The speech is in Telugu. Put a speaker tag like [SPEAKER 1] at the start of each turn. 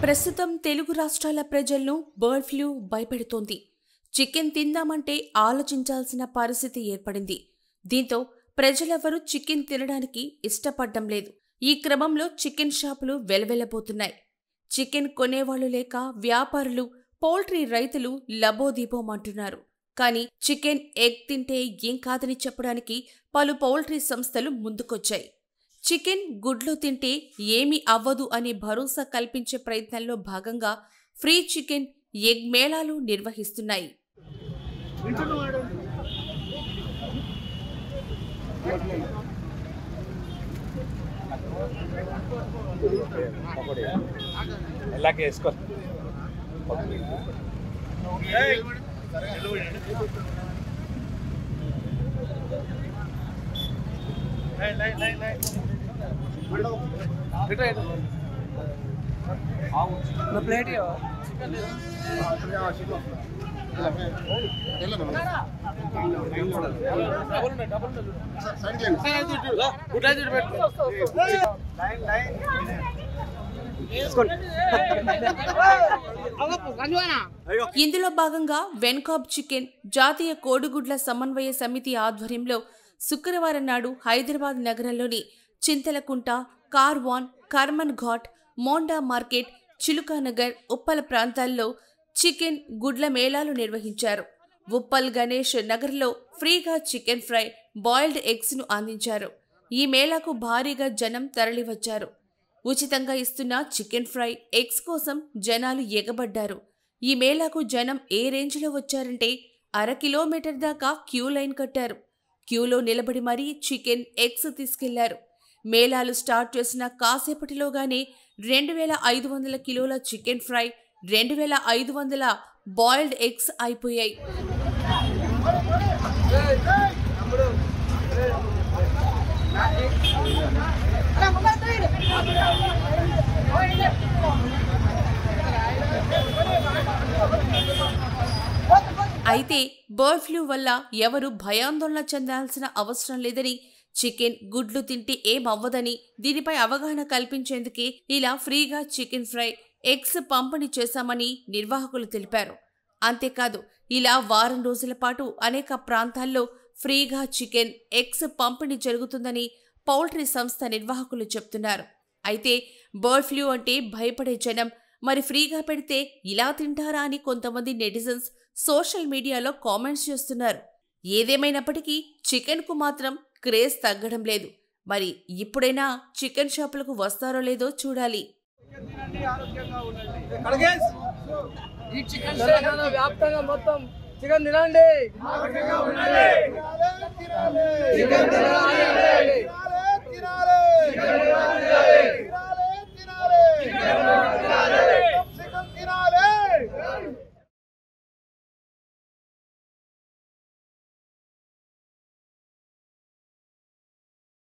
[SPEAKER 1] ప్రస్తుతం తెలుగు రాష్ట్రాల ప్రజలను బర్డ్ ఫ్లూ భయపెడుతోంది. చికెన్ తిందామంటే ఆలోచించాల్సిన పరిస్థితి ఏర్పడింది. దీంతో ప్రజలెవరూ చికెన్ తినడానికి ఇష్టపడడం లేదు. ఈ క్రమంలో చికెన్ షాపులు వెలవెలబోతున్నాయి. చికెన్ కొనేవాళ్లు లేక వ్యాపారులు, పౌల్ట్రీ రైతులు లబోదీబోమంటున్నారు. కానీ చికెన్, ఎగ్ తింటే ఏం కాదని చెప్పడానికి పలు పౌల్ట్రీ సంస్థలు ముందుకొచ్చాయి. చికెన్, గుడ్లు తింటే ఏమీ అవ్వదు అనే భరోసా కల్పించే ప్రయత్నంలో భాగంగా ఫ్రీ చికెన్, ఎగ్ మేళాలు నిర్వహిస్తున్నాయి. ఇందులో భాగంగా వెన్కాబ్ చికెన్ జాతీయ కోడిగుడ్ల సమన్వయ సమితి ఆధ్వర్యంలో శుక్రవారం నాడు హైదరాబాద్ నగరంలోని చింతలకుంట, కార్వాన్, కర్మన్ ఘాట్, మోండా మార్కెట్, చిలుకానగర్, ఉప్పల్ ప్రాంతాల్లో చికెన్, గుడ్ల మేళాలు నిర్వహించారు. ఉప్పల్ గణేష్ నగర్లో ఫ్రీగా చికెన్ ఫ్రై, బాయిల్డ్ ఎగ్స్ ను అందించారు. ఈ మేళాకు భారీగా జనం తరలివచ్చారు. ఉచితంగా ఇస్తున్న చికెన్ ఫ్రై, ఎగ్స్ కోసం జనాలు ఎగబడ్డారు. ఈ మేళాకు జనం ఏ రేంజ్లో వచ్చారంటే అర కిలోమీటర్ దాకా క్యూ లైన్ కట్టారు. క్యూలో నిలబడి మరీ చికెన్, ఎగ్స్ తీసుకెళ్లారు. మేళాలు స్టార్ట్ చేసిన కాసేపటిలోగానే 2500 కిలోల చికెన్ ఫ్రై, 2500 బాయిల్డ్ ఎగ్స్ అయిపోయాయి. అయితే బర్డ్ ఫ్లూ వల్ల ఎవరు భయాందోళన చెందాల్సిన అవసరం లేదని, చికెన్, గుడ్లు తింటే ఏమవ్వదని, దీనిపై అవగాహన కల్పించేందుకే ఇలా ఫ్రీగా చికెన్ ఫ్రై, ఎగ్స్ పంపిణీ చేశామని నిర్వాహకులు తెలిపారు. అంతేకాదు, ఇలా వారం రోజుల పాటు అనేక ప్రాంతాల్లో ఫ్రీగా చికెన్, ఎగ్స్ పంపిణీ జరుగుతుందని పౌల్ట్రీ సంస్థ నిర్వాహకులు చెప్తున్నారు. అయితే బర్డ్ ఫ్లూ అంటే భయపడే జనం మరి ఫ్రీగా పెడితే ఇలా తింటారా అని కొంతమంది నెటిజన్స్ సోషల్ మీడియాలో కామెంట్స్ చేస్తున్నారు. ఏదేమైనప్పటికీ చికెన్కు మాత్రం క్రేజ్ తగ్గడం లేదు. మరి ఇప్పుడైనా చికెన్ షాపులకు వస్తారో లేదో చూడాలి.
[SPEAKER 2] వ్యాప్తంగా మొత్తం చికెన్ తినండి.